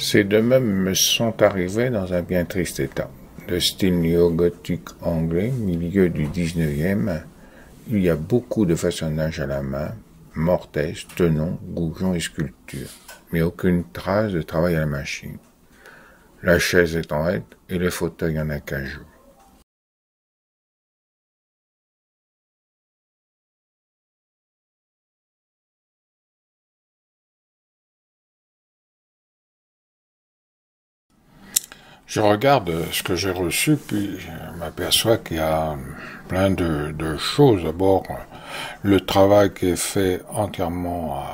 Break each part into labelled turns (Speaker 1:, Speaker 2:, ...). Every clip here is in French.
Speaker 1: Ces deux meubles me sont arrivés dans un bien triste état. De style néo-gothique anglais, milieu du 19e, il y a beaucoup de façonnage à la main, mortaise, tenons, goujons et sculptures, mais aucune trace de travail à la machine. La chaise est en raide et le fauteuil en acajou. Je regarde ce que j'ai reçu, puis je m'aperçois qu'il y a plein de choses. D'abord, le travail qui est fait entièrement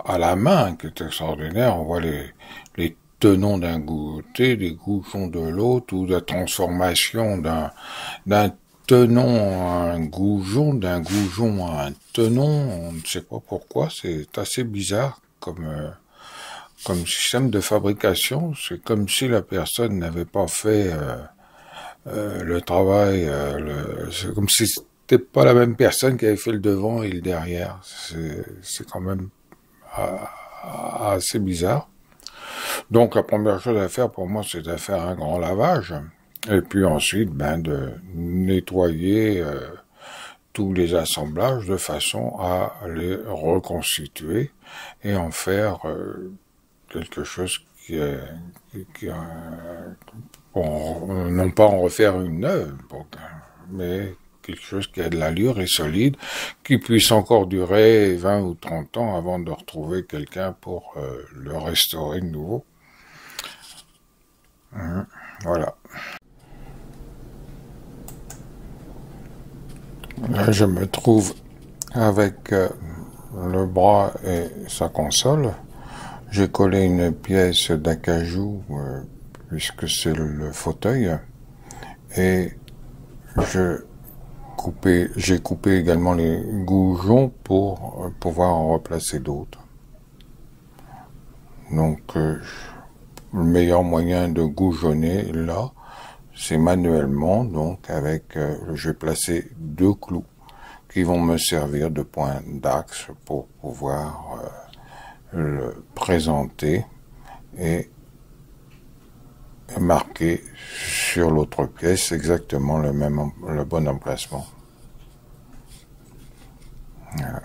Speaker 1: à la main, qui est extraordinaire. On voit les tenons d'un côté, les goujons de l'autre, ou la transformation d'un tenon à un goujon, d'un goujon à un tenon. On ne sait pas pourquoi, c'est assez bizarre comme système de fabrication. C'est comme si la personne n'avait pas fait le travail. C'est comme si c'était pas la même personne qui avait fait le devant et le derrière. C'est quand même assez bizarre. Donc la première chose à faire pour moi, c'est de faire un grand lavage. Et puis ensuite, de nettoyer tous les assemblages de façon à les reconstituer et en faire quelque chose non pas en refaire une œuvre, mais quelque chose qui a de l'allure et solide, qui puisse encore durer 20 ou 30 ans avant de retrouver quelqu'un pour le restaurer de nouveau. Voilà. Là, je me trouve avec le bras et sa console. J'ai collé une pièce d'acajou, puisque c'est le fauteuil, et j'ai coupé également les goujons pour pouvoir en replacer d'autres. Donc, le meilleur moyen de goujonner, là, c'est manuellement, donc je vais placer 2 clous qui vont me servir de point d'axe pour pouvoir le présenter et marquer sur l'autre pièce exactement le bon emplacement. Voilà.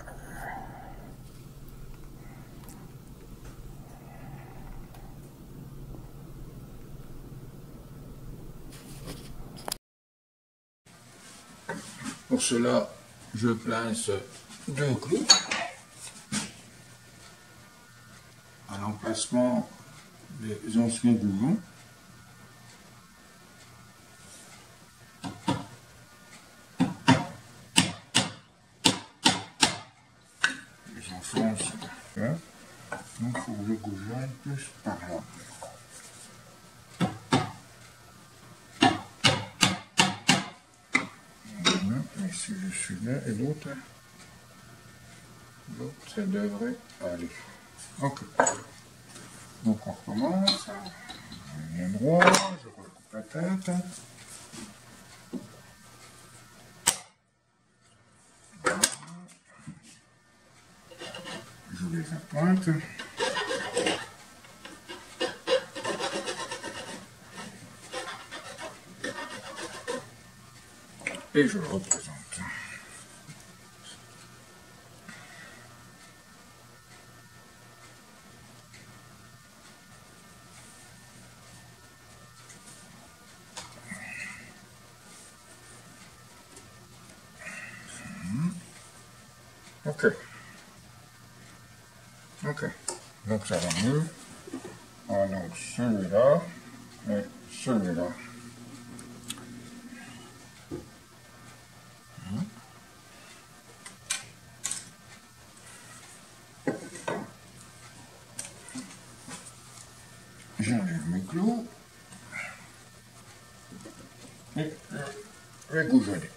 Speaker 1: Pour cela, je place 2 clous à l'emplacement des anciens goujons. J'enfonce. Donc, il faut que je goujonne plus par là. Ici, je suis là, et l'autre, ça devrait aller. Ok. Donc, on recommence. Je viens droit, je recoupe la tête. Je les appointe. Et je le représente. Ok. Ok. Donc ça va mieux. Ah, donc celui-là et celui-là. J'enlève mes clous et je vais goujonner.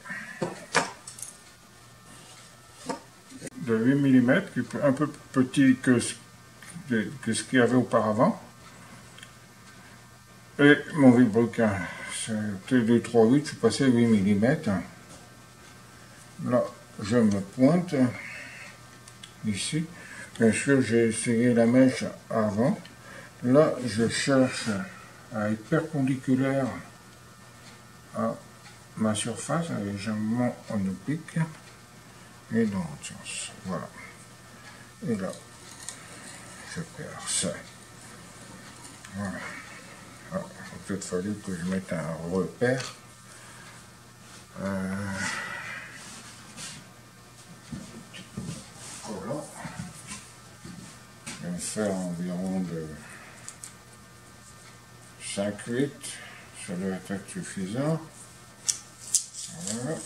Speaker 1: De 8 mm, qui est un peu plus petit que ce qu'il y avait auparavant. Et mon vilebrequin, c'était 238, je suis passé à 8 mm. Là, je me pointe ici. Bien sûr, j'ai essayé la mèche avant. Là, je cherche à être perpendiculaire à ma surface légèrement en oblique et dans l'autre sens. Voilà. Et là, je perce. Voilà. Ah, il a peut-être fallu que je mette un repère. Voilà. Je vais faire environ de 5-8. Ça doit être suffisant. Voilà.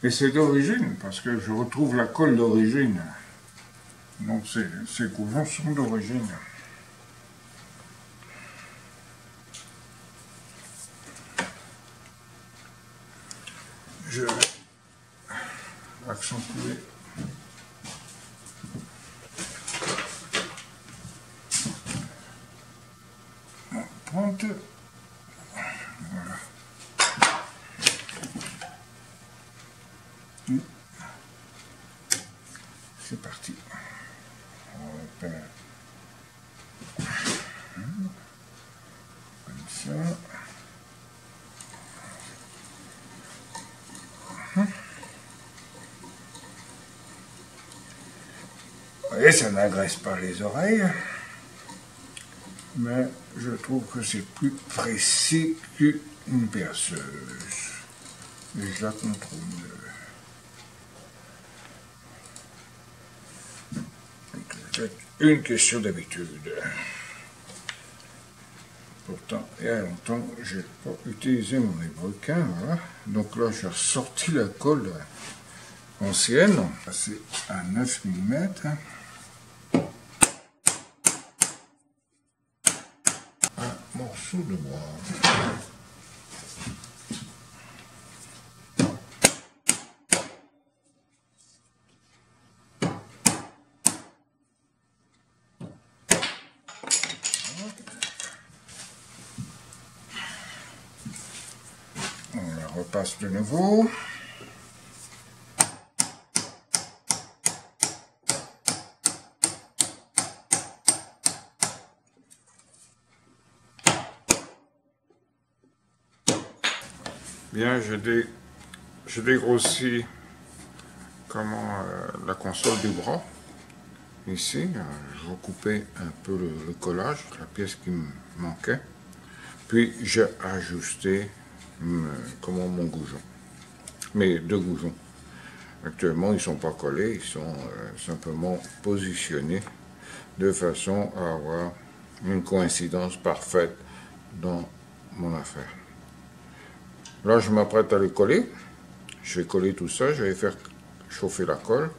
Speaker 1: Et c'est d'origine, parce que je retrouve la colle d'origine. Donc ces goujons sont d'origine. Je vais accentuer mon pointe. Voilà. C'est parti. On repère comme ça. Vous voyez, ça n'agresse pas les oreilles, mais je trouve que c'est plus précis qu'une perceuse. Et je la contrôle. C'est une question d'habitude. Pourtant, il y a longtemps, je n'ai pas utilisé mon ébrequin. Voilà. Donc là, j'ai ressorti la colle ancienne. C'est à 9 mm. Un morceau de bois. On la repasse de nouveau. Bien, je dégrossis la console du bras. Ici, je recoupais un peu le collage, la pièce qui me manquait. Puis j'ai ajusté mon goujon. Mes deux goujons. Actuellement, ils ne sont pas collés, ils sont simplement positionnés de façon à avoir une coïncidence parfaite dans mon affaire. Là, je m'apprête à les coller. Je vais coller tout ça, je vais faire chauffer la colle.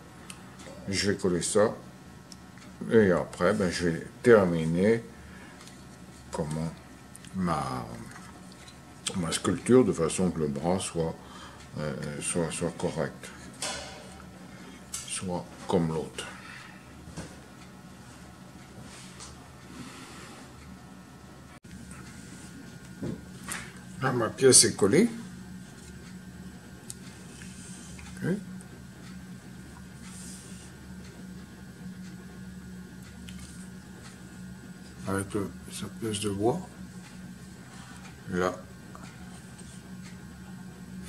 Speaker 1: Je vais coller ça. Et après, je vais terminer ma sculpture de façon que le bras soit correct. Soit comme l'autre. Là, ma pièce est collée. Okay. Avec sa pièce de bois. Là,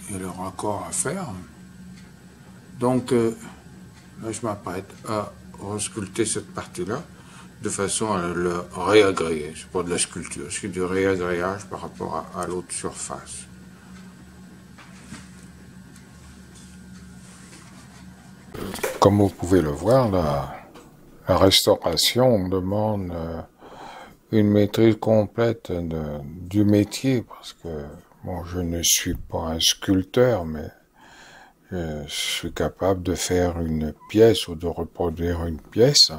Speaker 1: il y a le raccord à faire. Donc, là, je m'apprête à resculpter cette partie-là de façon à le réagréer. C'est pas de la sculpture, c'est du réagréage par rapport à l'autre surface. Comme vous pouvez le voir, la restauration demande une maîtrise complète du métier, parce que Bon, je ne suis pas un sculpteur, mais je suis capable de faire une pièce ou de reproduire une pièce.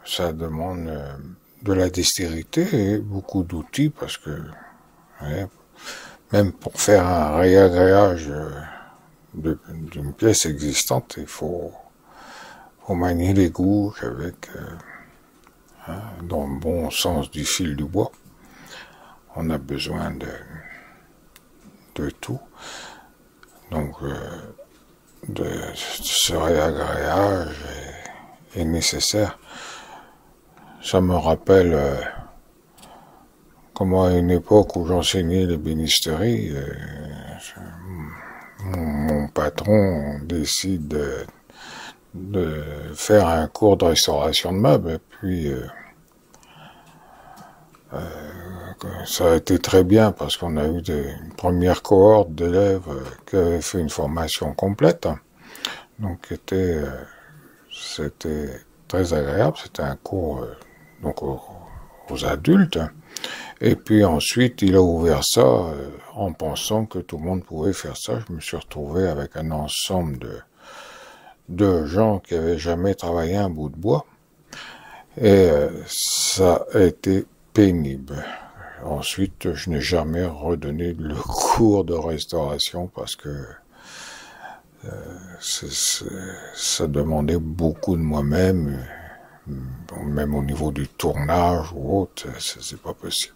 Speaker 1: Ça demande de la dextérité et beaucoup d'outils parce que ouais, même pour faire un réagréage d'une pièce existante, il faut manier les gouges avec, dans le bon sens du fil du bois. On a besoin de tout. Donc, ce réagréage est nécessaire. Ça me rappelle comment à une époque où j'enseignais l'ébénisterie, mon patron décide de faire un cours de restauration de meubles, et puis ça a été très bien parce qu'on a eu une première cohorte d'élèves qui avaient fait une formation complète, donc c'était très agréable. C'était un cours donc aux adultes, et puis ensuite il a ouvert ça en pensant que tout le monde pouvait faire ça. Je me suis retrouvé avec un ensemble de gens qui avaient jamais travaillé un bout de bois, et ça a été pénible. Ensuite, je n'ai jamais redonné le cours de restauration parce que ça demandait beaucoup de moi-même, même au niveau du tournage ou autre, c'est pas possible.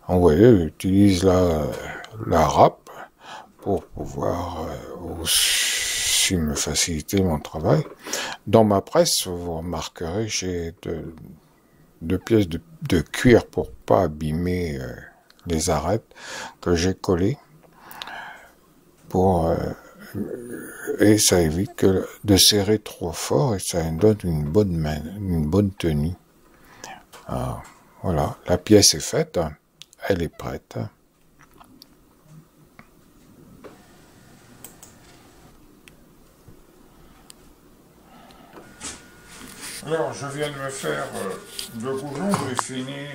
Speaker 1: Vous voyez, j'utilise la râpe pour pouvoir aussi me faciliter mon travail. Dans ma presse, vous remarquerez, j'ai deux pièces de cuir pour pas abîmer les arêtes que j'ai collées et ça évite de serrer trop fort et ça donne une bonne tenue. Alors, voilà, la pièce est faite, elle est prête. Alors, je viens de me faire le goujon, j'ai fini.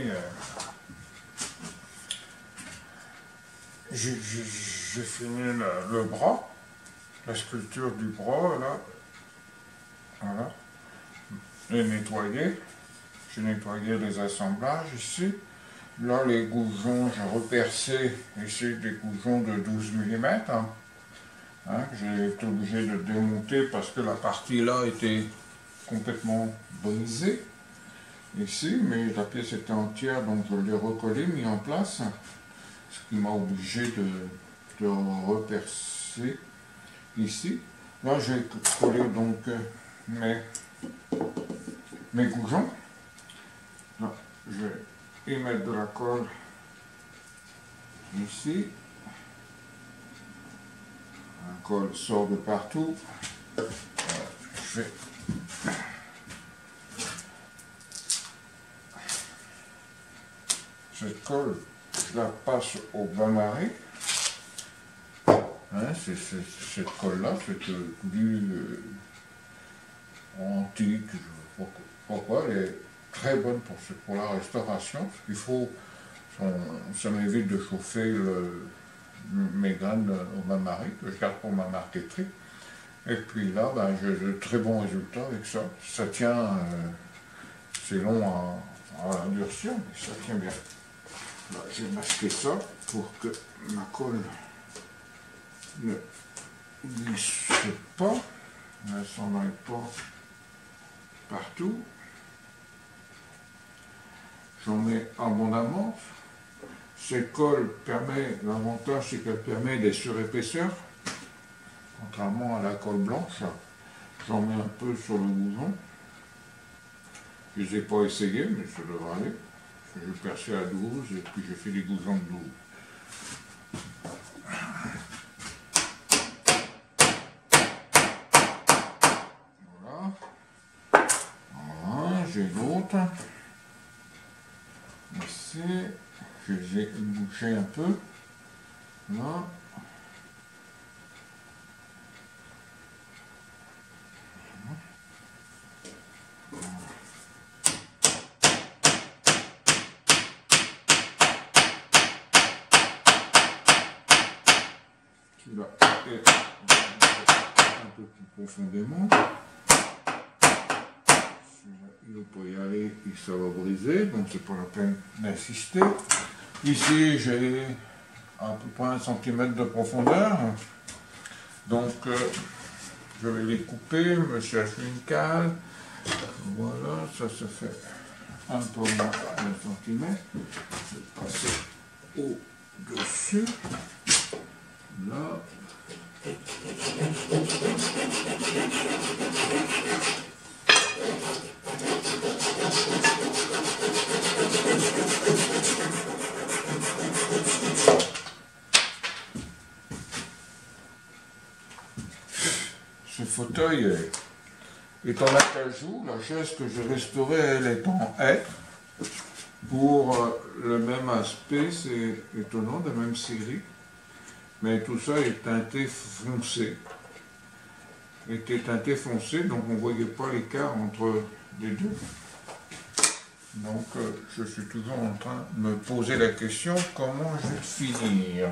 Speaker 1: J'ai fini le bras, la sculpture du bras, là. Voilà. J'ai nettoyé. J'ai nettoyé les assemblages ici. Là, les goujons, j'ai repercé ici des goujons de 12 mm. J'ai été obligé de démonter parce que la partie là était complètement brisée ici, mais la pièce était entière, donc je l'ai recollé, mis en place, ce qui m'a obligé de repercer ici. Là, j'ai collé donc mes goujons. Là, je vais y mettre de la colle ici. La colle sort de partout. Je vais cette colle, je la passe au bain-marie. Cette colle-là, c'est plus antique, je ne sais pas pourquoi, elle est très bonne pour la restauration. Ce qu'il faut, ça m'évite de chauffer mes graines au bain-marie, que je garde pour ma marqueterie. Et puis là, j'ai de très bons résultats avec ça. Ça tient, c'est long à durcir, mais ça tient bien. Là, j'ai masqué ça pour que ma colle ne glisse pas, ne s'en aille pas partout. J'en mets abondamment. Cette colle permet, l'avantage c'est qu'elle permet des surépaisseurs, contrairement à la colle blanche. J'en mets un peu sur le goujon. Je ne les ai pas essayé, mais ça devrait aller. J'ai percé à 12 et puis j'ai fait des goujons de 12. Voilà. Voilà, j'ai l'autre. Ici, je les ai bouchés un peu. Là. Celui-là est un peu plus profondément. Il ne peut y aller et ça va briser, donc c'est pas la peine d'insister. Ici, j'ai à peu près 1 cm de profondeur. Donc, je vais les couper, me chercher une cale. Voilà, ça se fait un peu moins d'1 cm. Je vais passer au-dessus. Là. Ce fauteuil est en acajou. La chaise que j'ai restaurée, elle est en haie. Pour le même aspect, c'est étonnant, de la même série. Mais tout ça est teinté foncé. Était teinté foncé, donc on ne voyait pas l'écart entre les deux. Donc je suis toujours en train de me poser la question, comment je vais finir?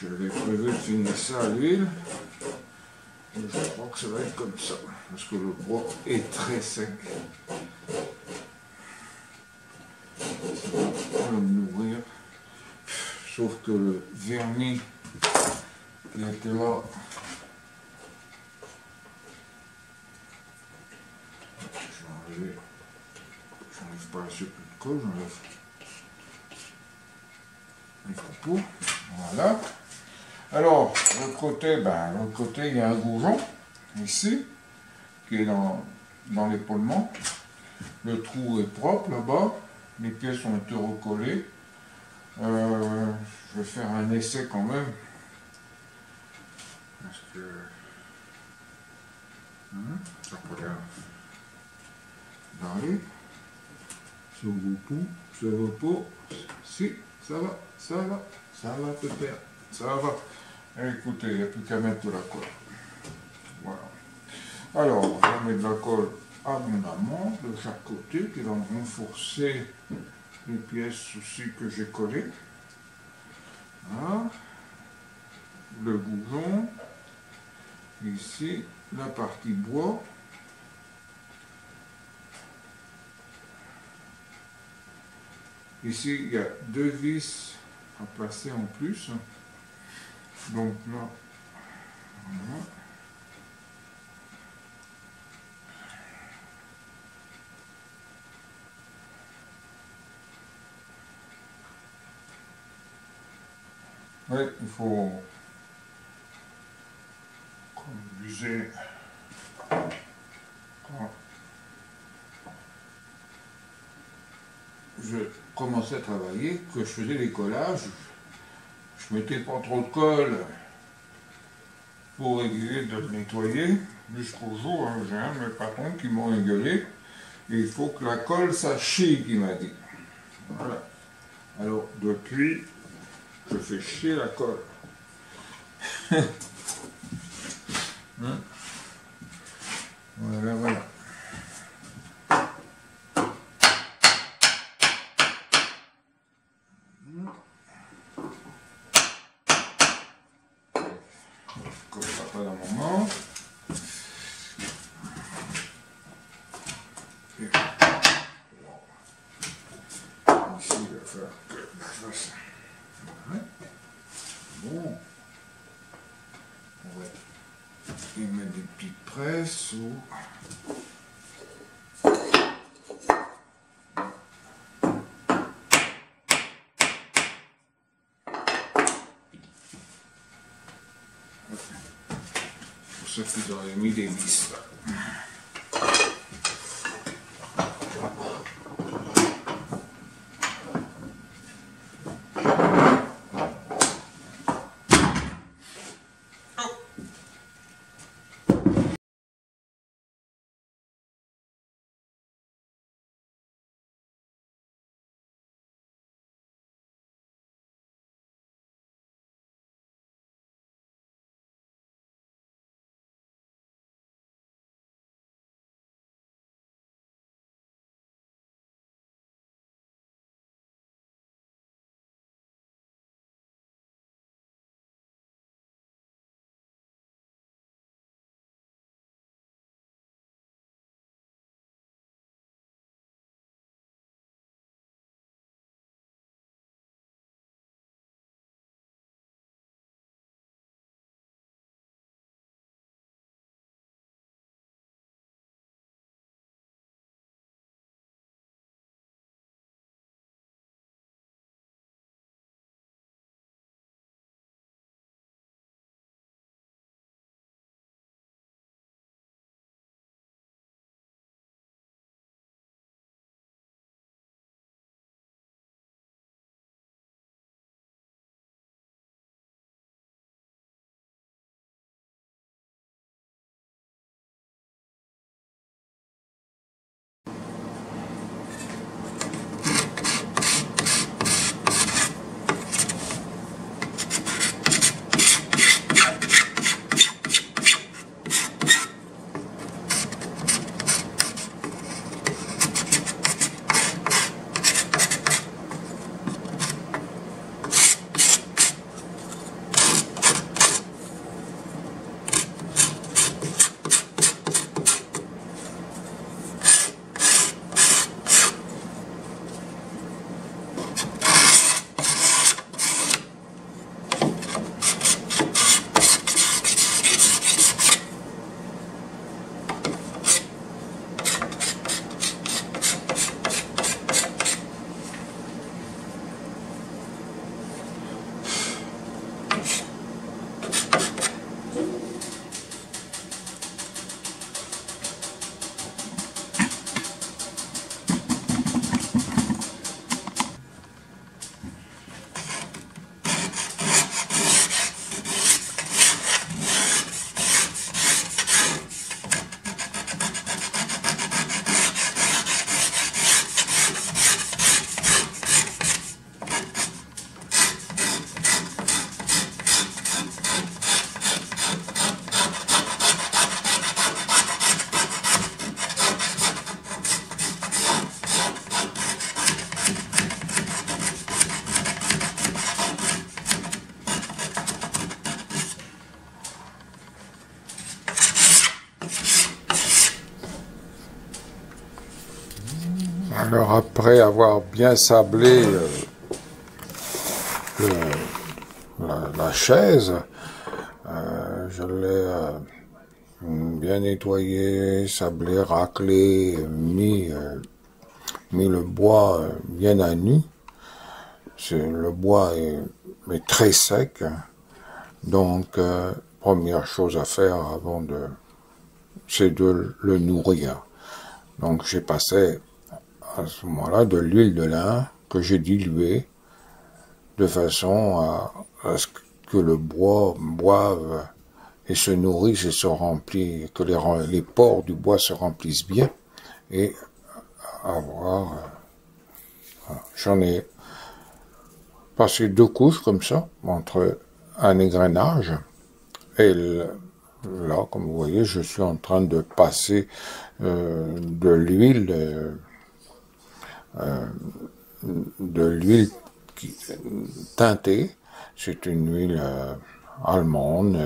Speaker 1: J'avais prévu de finir ça à l'huile. Je crois que ça va être comme ça, parce que le bois est très sec. Ça va me nourrir. Sauf que le vernis qui était là, je vais enlever, j'enlève pas la sucre de colle, j'enlève les copeaux. Voilà. Alors, l'autre côté, l'autre côté, il y a un goujon, ici, qui est dans l'épaulement. Le trou est propre là-bas, les pièces ont été recollées. Je vais faire un essai quand même. Parce que ça pourrait aller. Ce repos, si, ça va peut-être, ça va. Écoutez, il n'y a plus qu'à mettre de la colle. Voilà. Alors, je vais mettre de la colle abondamment de chaque côté qui va me renforcer les pièces aussi que j'ai collées. Voilà. Le goujon. Ici, la partie bois. Ici, il y a 2 vis à passer en plus. Donc là, voilà. Oui, il faut comme viser quand je commençais à travailler, que je faisais les collages, je mettais pas trop de colle pour éviter de le nettoyer, jusqu'au jour où j'ai un de mes patrons qui m'a engueulé, et il faut que la colle ça chie, qu'il m'a dit. Voilà. Alors depuis, je fais chier la colle. Voilà, voilà. Comme ça, pas d'un moment. Et ici, il va falloir que je fasse. Ouais. Bon. On va y mettre des petites presses ou. C'est pour ça qu'ils auraient mis des vis là. Alors après avoir bien sablé la chaise, je l'ai bien nettoyé, sablé, raclé, mis le bois bien à nu. Le bois est très sec, donc première chose à faire c'est de le nourrir. Donc j'ai passé à ce moment-là de l'huile de lin que j'ai diluée de façon à ce que le bois boive et se nourrisse et se remplisse, que les pores du bois se remplissent bien et avoir... J'en ai passé 2 couches comme ça, entre un égrenage et là, comme vous voyez, je suis en train de passer de l'huile teintée. C'est une huile allemande,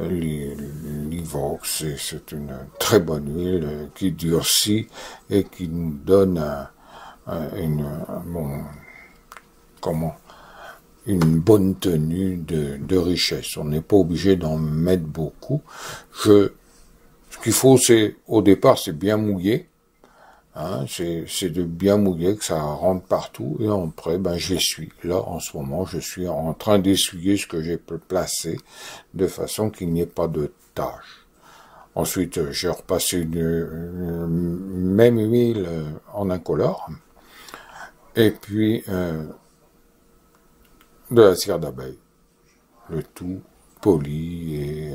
Speaker 1: l'Ivox, c'est une très bonne huile qui durcit et qui nous donne une bonne tenue de richesse. On n'est pas obligé d'en mettre beaucoup. Ce qu'il faut, au départ, c'est bien mouiller. Hein, c'est de bien mouiller, que ça rentre partout, et après, j'essuie. Là, en ce moment, je suis en train d'essuyer ce que j'ai placé, de façon qu'il n'y ait pas de taches. Ensuite, j'ai repassé une même huile en incolore, et puis de la cire d'abeille. Le tout poli et...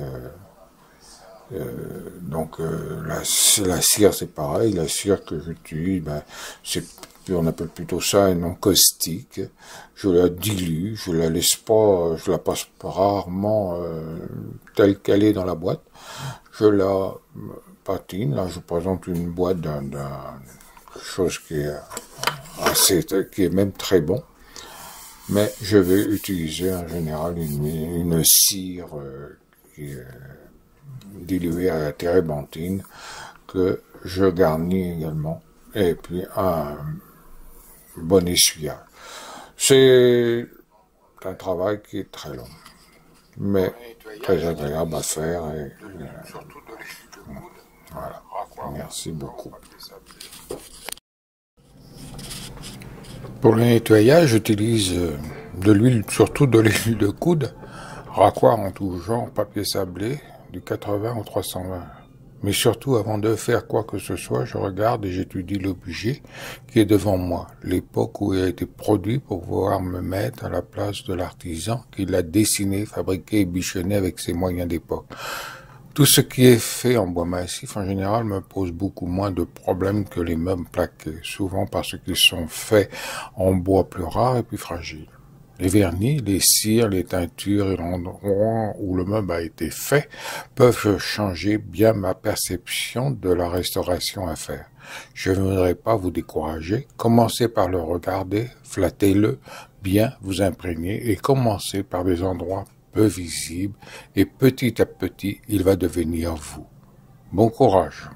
Speaker 1: donc la cire c'est pareil, la cire que j'utilise, on appelle plutôt ça un non caustique. Je la dilue, je la passe rarement telle qu'elle est dans la boîte. Je la patine. Là, je présente une boîte d'un chose qui est même très bon. Mais je vais utiliser en général une cire qui est dilué à la térébenthine que je garnis également, et puis un bon essuyage. C'est un travail qui est très long, mais très agréable à faire. Voilà. Merci beaucoup. Pour le nettoyage, j'utilise de l'huile, surtout de l'huile de coude, raccoir en tout genre, papier sablé, du 80 au 320. Mais surtout, avant de faire quoi que ce soit, je regarde et j'étudie l'objet qui est devant moi, l'époque où il a été produit pour pouvoir me mettre à la place de l'artisan qui l'a dessiné, fabriqué et bichonné avec ses moyens d'époque. Tout ce qui est fait en bois massif, en général, me pose beaucoup moins de problèmes que les meubles plaqués, souvent parce qu'ils sont faits en bois plus rare et plus fragile. Les vernis, les cires, les teintures et l'endroit où le meuble a été fait peuvent changer bien ma perception de la restauration à faire. Je ne voudrais pas vous décourager. Commencez par le regarder, flattez-le, bien vous imprégner et commencez par des endroits peu visibles et petit à petit, il va devenir vous. Bon courage.